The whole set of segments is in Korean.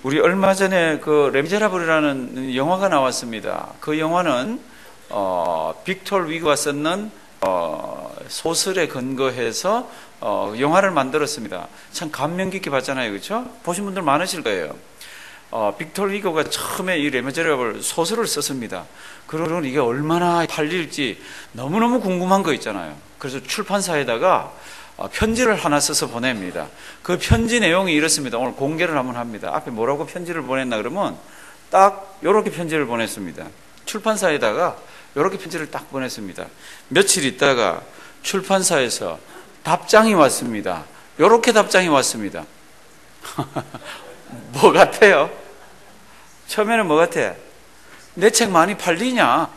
우리 얼마 전에 그 레미제라블이라는 영화가 나왔습니다. 그 영화는 빅토르 위고가 썼는 소설에 근거해서 영화를 만들었습니다. 참 감명 깊게 봤잖아요, 그렇죠? 보신 분들 많으실 거예요. 빅토르 위고가 처음에 이 레미제라블 소설을 썼습니다. 그러면 이게 얼마나 팔릴지 너무너무 궁금한 거 있잖아요. 그래서 출판사에다가 편지를 하나 써서 보냅니다. 그 편지 내용이 이렇습니다. 오늘 공개를 한번 합니다. 앞에 뭐라고 편지를 보냈나 그러면 딱 이렇게 편지를 보냈습니다. 출판사에다가 이렇게 편지를 딱 보냈습니다. 며칠 있다가 출판사에서 답장이 왔습니다. 이렇게 답장이 왔습니다. 뭐 같아요? 처음에는 뭐 같아? 내 책 많이 팔리냐?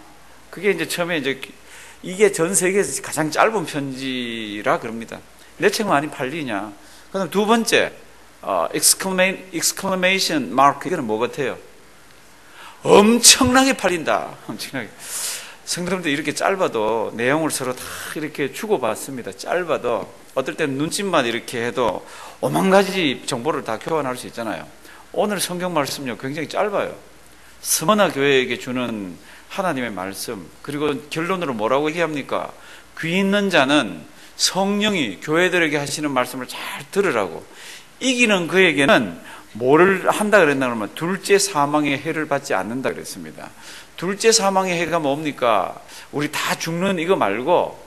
그게 이제 처음에 이게 전 세계에서 가장 짧은 편지라 그럽니다. 내 책 많이 팔리냐? 그다음 두 번째, exclamation mark. 이거는 뭐 같아요? 엄청나게 팔린다. 엄청나게. 성도님들 이렇게 짧아도 내용을 서로 다 이렇게 주고받습니다. 짧아도 어떨 때는 눈짓만 이렇게 해도 5만 가지 정보를 다 교환할 수 있잖아요. 오늘 성경 말씀요 굉장히 짧아요. 스머나 교회에게 주는 하나님의 말씀, 그리고 결론으로 뭐라고 얘기합니까? 귀 있는 자는 성령이 교회들에게 하시는 말씀을 잘 들으라고. 이기는 그에게는 뭐를 한다 그랬나 그러면 둘째 사망의 해를 받지 않는다 그랬습니다. 둘째 사망의 해가 뭡니까? 우리 다 죽는 이거 말고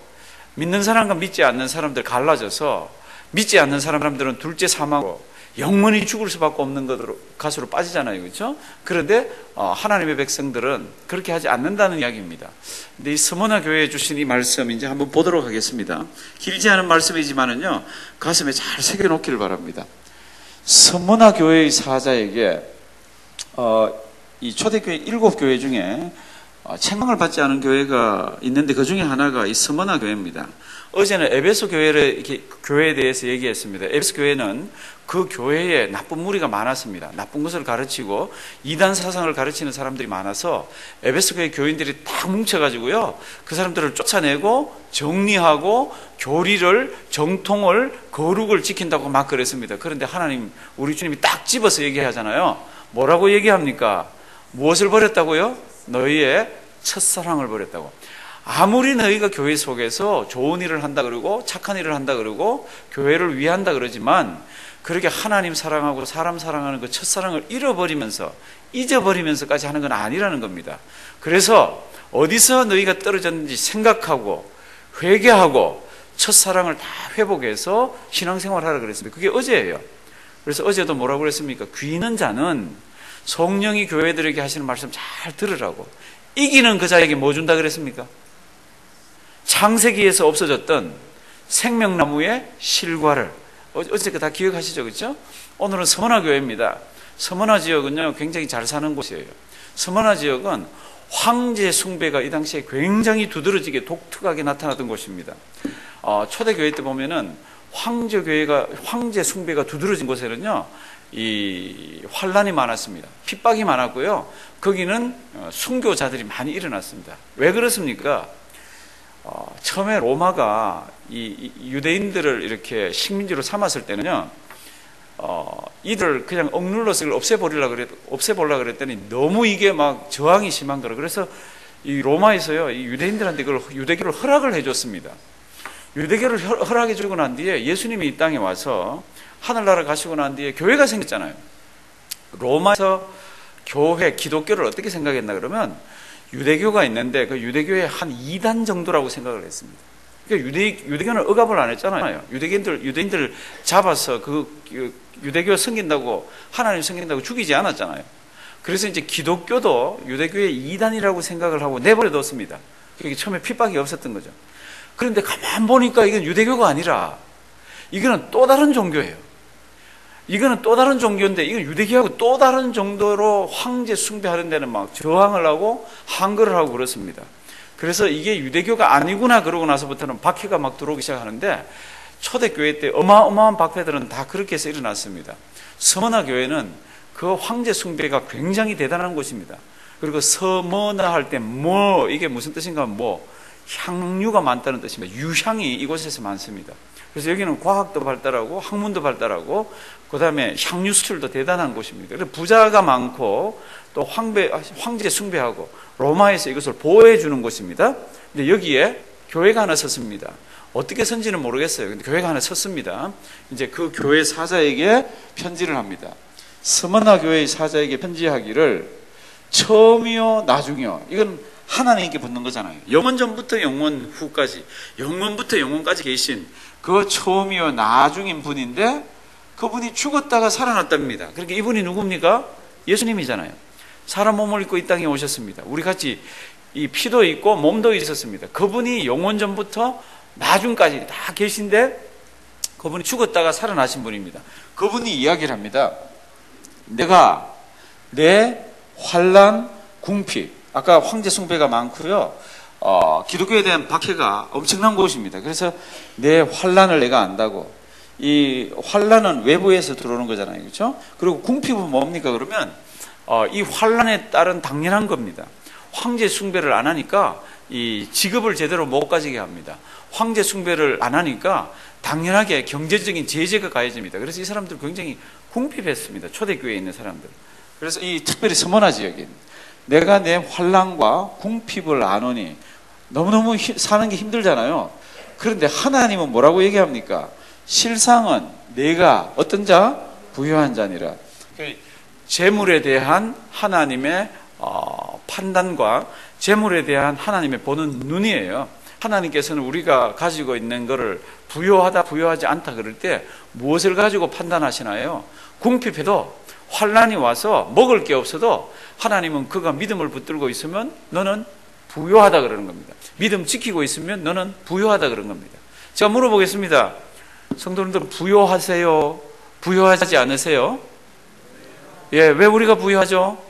믿는 사람과 믿지 않는 사람들 갈라져서 믿지 않는 사람들은 둘째 사망으로 영원히 죽을 수밖에 없는 것으로 빠지잖아요, 그렇죠? 그런데 하나님의 백성들은 그렇게 하지 않는다는 이야기입니다. 근데 이 스모나 교회에 주신 이 말씀 이제 한번 보도록 하겠습니다. 길지 않은 말씀이지만은요 가슴에 잘 새겨놓기를 바랍니다. 스모나 교회의 사자에게 이 초대교회 7교회 중에 책망을 받지 않은 교회가 있는데 그 중에 하나가 이 스모나 교회입니다. 어제는 에베소 교회에 대해서 얘기했습니다. 에베소 교회는 그 교회에 나쁜 무리가 많았습니다. 나쁜 것을 가르치고 이단 사상을 가르치는 사람들이 많아서 에베소 교회 교인들이 딱 뭉쳐가지고요 그 사람들을 쫓아내고 정리하고 교리를, 정통을, 거룩을 지킨다고 막 그랬습니다. 그런데 하나님, 우리 주님이 딱 집어서 얘기하잖아요. 뭐라고 얘기합니까? 무엇을 버렸다고요? 너희의 첫사랑을 버렸다고. 아무리 너희가 교회 속에서 좋은 일을 한다 그러고 착한 일을 한다 그러고 교회를 위한다 그러지만 그렇게 하나님 사랑하고 사람 사랑하는 그 첫사랑을 잊어버리면서까지 하는 건 아니라는 겁니다. 그래서 어디서 너희가 떨어졌는지 생각하고 회개하고 첫사랑을 다 회복해서 신앙생활하라 그랬습니다. 그게 어제예요. 그래서 어제도 뭐라고 그랬습니까? 귀 있는 자는 성령이 교회들에게 하시는 말씀 잘 들으라고. 이기는 그 자에게 뭐 준다 그랬습니까? 창세기에서 없어졌던 생명나무의 실과를, 어제 다 기억하시죠, 그렇죠? 오늘은 서머나 교회입니다. 서머나 지역은요 굉장히 잘 사는 곳이에요. 서머나 지역은 황제 숭배가 이 당시에 굉장히 두드러지게 독특하게 나타나던 곳입니다. 초대교회 때 보면은 황제 숭배가 두드러진 곳에는요 이 환란이 많았습니다. 핍박이 많았고요. 거기는 순교자들이 많이 일어났습니다. 왜 그렇습니까? 처음에 로마가 이 유대인들을 이렇게 식민지로 삼았을 때는요, 이들을 그냥 억눌러서 없애보려고 그랬더니 너무 이게 막 저항이 심한 거라. 그래서 이 로마에서요, 이 유대인들한테 유대교를 허락을 해줬습니다. 유대교를 허락해주고 난 뒤에 예수님이 이 땅에 와서 하늘나라 가시고 난 뒤에 교회가 생겼잖아요. 로마에서 기독교를 어떻게 생각했나 그러면 유대교가 있는데 그 유대교의 한 2단 정도라고 생각을 했습니다. 그러니까 유대교는 억압을 안 했잖아요. 유대인들 잡아서 유대교 섬긴다고, 하나님 섬긴다고 죽이지 않았잖아요. 그래서 이제 기독교도 유대교의 2단이라고 생각을 하고 내버려뒀습니다. 그게 처음에 핍박이 없었던 거죠. 그런데 가만 보니까 이건 유대교가 아니라 이거는 또 다른 종교예요. 이거는 또 다른 종교인데 이건 유대교하고 또 다른 정도로 황제 숭배하는 데는 막 저항을 하고 항거를 하고 그렇습니다. 그래서 이게 유대교가 아니구나 그러고 나서부터는 박해가 막 들어오기 시작하는데 초대교회 때 어마어마한 박해들은 다 그렇게 해서 일어났습니다. 서머나 교회는 그 황제 숭배가 굉장히 대단한 곳입니다. 그리고 서머나 할 때 이게 무슨 뜻인가 하면 향유가 많다는 뜻입니다. 유향이 이곳에서 많습니다. 그래서 여기는 과학도 발달하고 학문도 발달하고 그 다음에 향유 수출도 대단한 곳입니다. 그래서 부자가 많고 또 황제 숭배하고 로마에서 이것을 보호해 주는 곳입니다. 근데 여기에 교회가 하나 섰습니다. 어떻게 선지는 모르겠어요. 근데 교회가 하나 섰습니다. 이제 그 교회 사자에게 편지를 합니다. 스무나 교회의 사자에게 편지하기를 처음이요 나중이요. 이건 하나님께 붙는 거잖아요. 영원 전부터 영원 후까지, 영원부터 영원까지 계신 그 처음이요 나중인 분인데 그분이 죽었다가 살아났답니다. 그러니까 이분이 누굽니까? 예수님이잖아요. 사람 몸을 입고 이 땅에 오셨습니다. 우리 같이 이 피도 있고 몸도 있었습니다. 그분이 영원 전부터 나중까지 다 계신데 그분이 죽었다가 살아나신 분입니다. 그분이 이야기를 합니다. 내가 내 환난, 궁핍, 아까 황제 숭배가 많고요. 기독교에 대한 박해가 엄청난 곳입니다. 그래서 내 환난을 내가 안다고. 이 환난은 외부에서 들어오는 거잖아요, 그렇죠? 그리고 궁핍은 뭡니까? 그러면 이 환난에 따른 당연한 겁니다. 황제 숭배를 안 하니까 이 직업을 제대로 못 가지게 합니다. 황제 숭배를 안 하니까 당연하게 경제적인 제재가 가해집니다. 그래서 이 사람들 굉장히 궁핍했습니다. 초대교회에 있는 사람들. 그래서 이 특별히 서머나 지역인 내가 내 환난과 궁핍을 아노니 너무너무 사는 게 힘들잖아요. 그런데 하나님은 뭐라고 얘기합니까? 실상은 내가 어떤 자? 부유한 자니라. 재물에 대한 하나님의 판단과 재물에 대한 하나님의 보는 눈이에요. 하나님께서는 우리가 가지고 있는 것을 부유하다 부유하지 않다 그럴 때 무엇을 가지고 판단하시나요? 궁핍해도 환난이 와서 먹을 게 없어도 하나님은 그가 믿음을 붙들고 있으면 너는 부유하다 그러는 겁니다. 믿음 지키고 있으면 너는 부유하다 그런 겁니다. 제가 물어보겠습니다. 성도님들 부유하세요? 부유하지 않으세요? 예, 왜 우리가 부유하죠?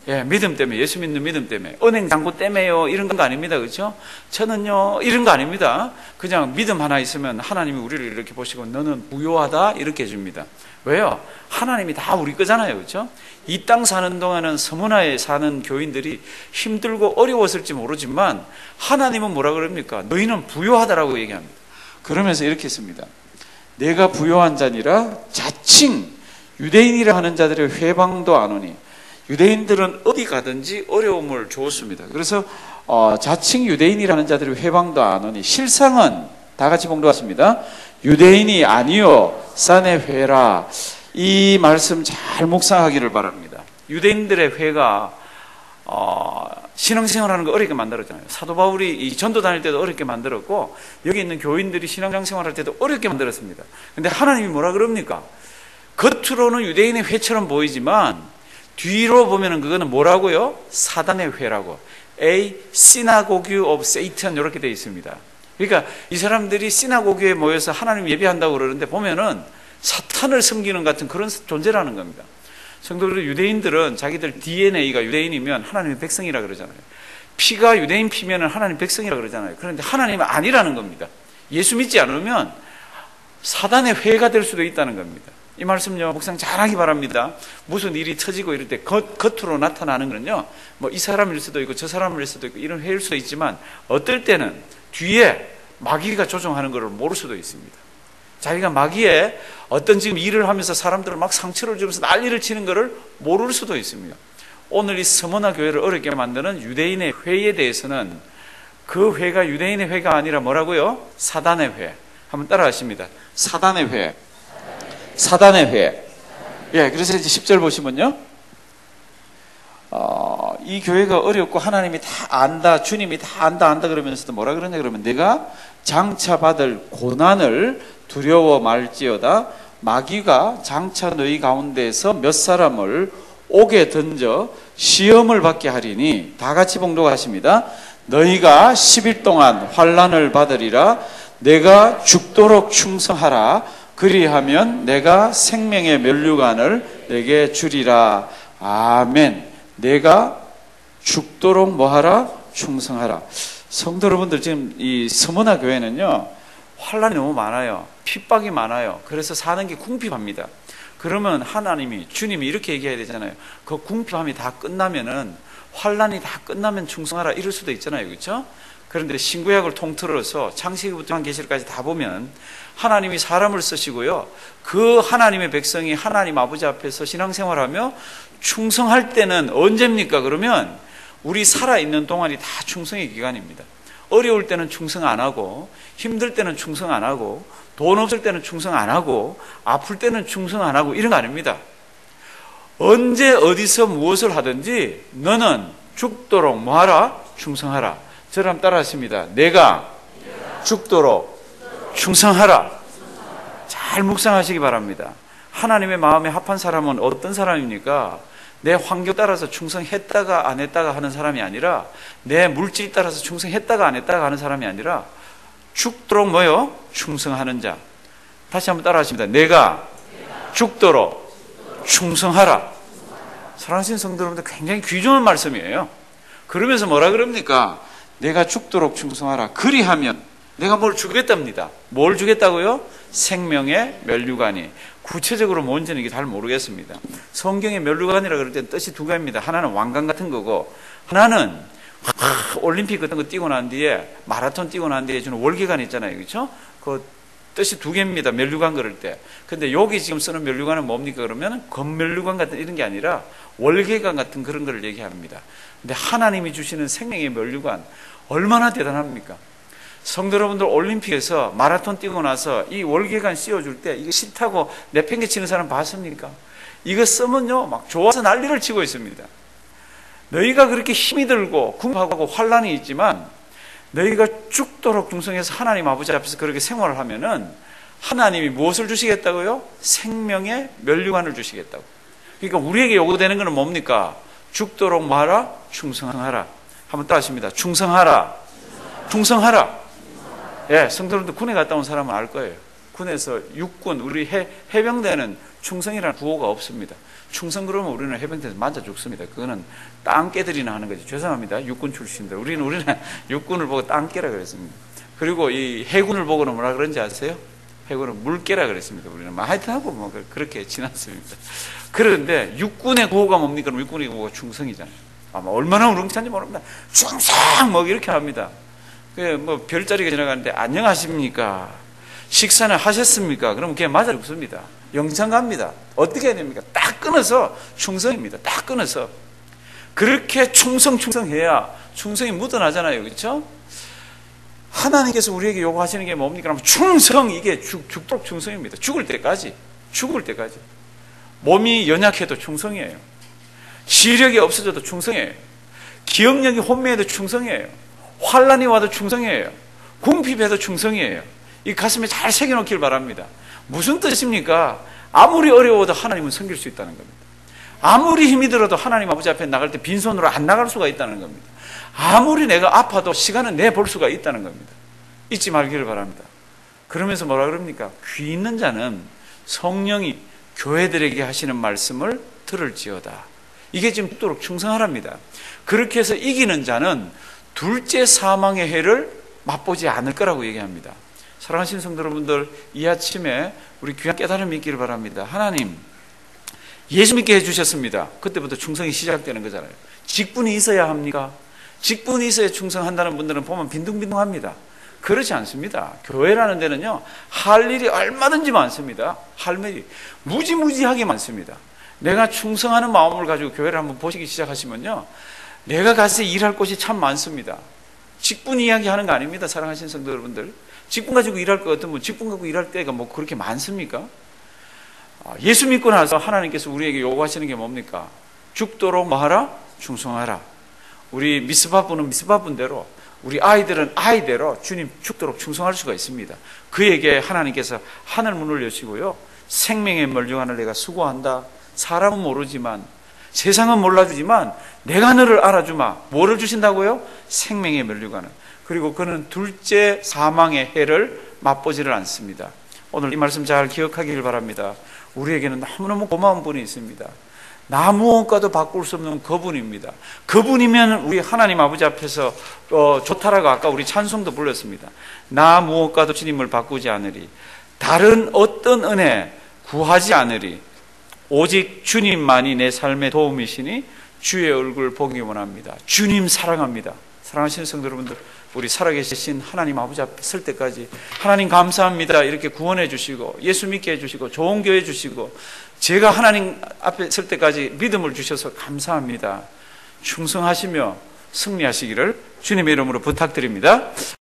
예, 믿음 때문에, 예수 믿는 믿음 때문에. 은행 잔고 때문에요. 이런 거 아닙니다. 그렇죠? 저는요, 이런 거 아닙니다. 그냥 믿음 하나 있으면 하나님이 우리를 이렇게 보시고 너는 부유하다 이렇게 해줍니다. 왜요? 하나님이 다 우리 거잖아요. 그렇죠? 이 땅 사는 동안은 서문화에 사는 교인들이 힘들고 어려웠을지 모르지만 하나님은 뭐라 그럽니까? 너희는 부유하다라고 얘기합니다. 그러면서 이렇게 했습니다. 내가 부유한 자니라 자칭 유대인이라 하는 자들의 회방도 안 오니. 유대인들은 어디 가든지 어려움을 주었습니다. 그래서 자칭 유대인이라는 자들의 회방도 안 오니 실상은 다 같이 봉독하십니다. 유대인이 아니요 산의 회라. 이 말씀 잘 묵상하기를 바랍니다. 유대인들의 회가 신앙생활하는 거 어렵게 만들었잖아요. 사도 바울이 이 전도 다닐 때도 어렵게 만들었고 여기 있는 교인들이 신앙생활할 때도 어렵게 만들었습니다. 근데 하나님이 뭐라 그럽니까? 겉으로는 유대인의 회처럼 보이지만 뒤로 보면은 그거는 뭐라고요? 사단의 회라고. A synagogue of Satan 이렇게 되어 있습니다. 그러니까 이 사람들이 시나고교에 모여서 하나님 예배한다고 그러는데 보면은 사탄을 섬기는 같은 그런 존재라는 겁니다. 성도들 유대인들은 자기들 DNA가 유대인이면 하나님의 백성이라 그러잖아요. 피가 유대인 피면은 하나님 백성이라 그러잖아요. 그런데 하나님은 아니라는 겁니다. 예수 믿지 않으면 사단의 회가 될 수도 있다는 겁니다. 이 말씀요 묵상 잘하기 바랍니다. 무슨 일이 터지고 이럴 때 겉으로 나타나는 건요 뭐 이 사람일 수도 있고 저 사람일 수도 있고 이런 회일 수도 있지만 어떨 때는 뒤에 마귀가 조종하는 것을 모를 수도 있습니다. 자기가 마귀에 어떤 지금 일을 하면서 사람들을 막 상처를 주면서 난리를 치는 것을 모를 수도 있습니다. 오늘 이 서머나 교회를 어렵게 만드는 유대인의 회에 대해서는 그 회가 유대인의 회가 아니라 뭐라고요? 사단의 회. 한번 따라하십니다. 사단의 회. 사단의 회. 예, 그래서 이제 10절 보시면요. 이 교회가 어렵고 하나님이 다 안다, 주님이 다 안다 그러면서도 뭐라 그러냐 그러면 내가 장차 받을 고난을 두려워 말지어다 마귀가 장차 너희 가운데서 몇 사람을 옥에 던져 시험을 받게 하리니 다 같이 봉독하십니다. 너희가 10일 동안 환난을 받으리라 내가 죽도록 충성하라 그리하면 내가 생명의 면류관을 내게 주리라. 아멘. 내가 죽도록 뭐하라? 충성하라. 성도 여러분들 지금 이 서머나 교회는요 환난이 너무 많아요. 핍박이 많아요. 그래서 사는 게 궁핍합니다. 그러면 하나님이 주님이 이렇게 얘기해야 되잖아요. 그 궁핍함이 다 끝나면은 환난이 다 끝나면 충성하라 이럴 수도 있잖아요. 그렇죠? 그런데 신구약을 통틀어서 창세기부터 요한계시록까지 다 보면 하나님이 사람을 쓰시고요, 그 하나님의 백성이 하나님 아버지 앞에서 신앙생활하며 충성할 때는 언제입니까? 그러면 우리 살아있는 동안이 다 충성의 기간입니다. 어려울 때는 충성 안 하고, 힘들 때는 충성 안 하고, 돈 없을 때는 충성 안 하고, 아플 때는 충성 안 하고, 이런 거 아닙니다. 언제 어디서 무엇을 하든지 너는 죽도록 뭐하라? 충성하라. 저를 한번 따라 하십니다. 내가 죽도록 충성하라. 잘 묵상하시기 바랍니다. 하나님의 마음에 합한 사람은 어떤 사람입니까? 내 환경 따라서 충성했다가 안 했다가 하는 사람이 아니라, 내 물질 따라서 충성했다가 안 했다가 하는 사람이 아니라 죽도록 뭐요? 충성하는 자. 다시 한번 따라 하십니다. 내가 죽도록 충성하라. 사랑하시는 성도 여러분들, 굉장히 귀중한 말씀이에요. 그러면서 뭐라 그럽니까? 내가 죽도록 충성하라. 그리하면 내가 뭘 주겠답니다. 뭘 주겠다고요? 생명의 면류관이. 구체적으로 뭔지는 이게 잘 모르겠습니다. 성경의 면류관이라 그럴 때는 뜻이 두 가지입니다. 하나는 왕관 같은 거고, 하나는 올림픽 같은 거 뛰고 난 뒤에, 마라톤 뛰고 난 뒤에 주는 월계관 있잖아요. 그렇죠? 그 뜻이 두 개입니다. 면류관 그럴 때. 근데 여기 지금 쓰는 면류관은 뭡니까? 그러면 검면류관 같은 이런 게 아니라 월계관 같은 그런 걸 얘기합니다. 근데 하나님이 주시는 생명의 면류관, 얼마나 대단합니까? 성도 여러분들, 올림픽에서 마라톤 뛰고 나서 이 월계관 씌워줄 때 이거 싫다고 내팽개치는 사람 봤습니까? 이거 쓰면요 막 좋아서 난리를 치고 있습니다. 너희가 그렇게 힘이 들고 궁하고 환란이 있지만 너희가 죽도록 충성해서 하나님 아버지 앞에서 그렇게 생활을 하면은 하나님이 무엇을 주시겠다고요? 생명의 면류관을 주시겠다고. 그러니까 우리에게 요구되는 것은 뭡니까? 죽도록 뭐하라? 충성하라. 한번 따라 하십니다. 충성하라. 충성하라. 예, 성도님들 군에 갔다 온 사람은 알 거예요. 군에서 육군, 우리 해병대는 충성이라는 구호가 없습니다. 충성 그러면 우리는 해병대에서 맞아 죽습니다. 그거는 땅깨들이나 하는 거지. 죄송합니다. 육군 출신들. 우리는 육군을 보고 땅깨라 그랬습니다. 그리고 이 해군을 보고는 뭐라 그런지 아세요? 해군은 물깨라 그랬습니다. 우리는 하여튼 하고 뭐 그렇게 지났습니다. 그런데 육군의 구호가 뭡니까? 육군의 구호가 충성이잖아요. 아마 얼마나 우렁찬지 모릅니다. 충성! 뭐 이렇게 합니다. 뭐 별자리가 지나가는데 안녕하십니까? 식사는 하셨습니까? 그러면 그냥 맞아 죽습니다. 영창 갑니다. 어떻게 해야 됩니까? 딱 끊어서 충성입니다. 딱 끊어서. 그렇게 충성해야 충성이 묻어나잖아요. 그렇죠? 하나님께서 우리에게 요구하시는 게 뭡니까? 그러면 충성, 이게 죽도록 충성입니다. 죽을 때까지. 몸이 연약해도 충성이에요. 시력이 없어져도 충성이에요. 기억력이 혼미해도 충성이에요. 환란이 와도 충성이에요. 궁핍해도 충성이에요. 이 가슴에 잘 새겨놓길 바랍니다. 무슨 뜻입니까? 아무리 어려워도 하나님은 섬길 수 있다는 겁니다. 아무리 힘이 들어도 하나님 아버지 앞에 나갈 때 빈손으로 안 나갈 수가 있다는 겁니다. 아무리 내가 아파도 시간은 내볼 수가 있다는 겁니다. 잊지 말기를 바랍니다. 그러면서 뭐라 그럽니까? 귀 있는 자는 성령이 교회들에게 하시는 말씀을 들을지어다. 이게 지금 죽도록 충성하랍니다. 그렇게 해서 이기는 자는 둘째 사망의 해를 맛보지 않을 거라고 얘기합니다. 사랑하시는 성도 여러분들, 이 아침에 우리 귀한 깨달음이 있기를 바랍니다. 하나님, 예수 믿게 해주셨습니다. 그때부터 충성이 시작되는 거잖아요. 직분이 있어야 합니까? 직분이 있어야 충성한다는 분들은 보면 빈둥빈둥합니다. 그렇지 않습니다. 교회라는 데는요, 할 일이 얼마든지 많습니다. 할 일이 무지무지하게 많습니다. 내가 충성하는 마음을 가지고 교회를 한번 보시기 시작하시면요, 내가 가서 일할 곳이 참 많습니다. 직분 이야기하는 거 아닙니다. 사랑하시는 성도 여러분들, 직분 가지고 일할 것 같으면 직분 가지고 일할 때가 뭐 그렇게 많습니까? 예수 믿고 나서 하나님께서 우리에게 요구하시는 게 뭡니까? 죽도록 뭐하라? 충성하라. 우리 미스바분은 미스바분대로, 우리 아이들은 아이대로 주님 죽도록 충성할 수가 있습니다. 그에게 하나님께서 하늘 문을 여시고요, 생명의 멀쩡한을 내가 수고한다. 사람은 모르지만, 세상은 몰라주지만 내가 너를 알아주마. 뭐를 주신다고요? 생명의 면류관을. 그리고 그는 둘째 사망의 해를 맛보지를 않습니다. 오늘 이 말씀 잘 기억하기를 바랍니다. 우리에게는 너무너무 고마운 분이 있습니다. 나 무엇과도 바꿀 수 없는 그분입니다. 그분이면 우리 하나님 아버지 앞에서 좋다라고 아까 우리 찬송도 불렀습니다. 나 무엇과도 주님을 바꾸지 않으리. 다른 어떤 은혜 구하지 않으리. 오직 주님만이 내 삶의 도움이시니 주의 얼굴 보기 원합니다. 주님 사랑합니다. 사랑하시는 성도 여러분들, 우리 살아계신 하나님 아버지 앞에 설 때까지 하나님 감사합니다 이렇게 구원해 주시고 예수 믿게 해주시고 좋은 교회 주시고 제가 하나님 앞에 설 때까지 믿음을 주셔서 감사합니다. 충성하시며 승리하시기를 주님의 이름으로 부탁드립니다.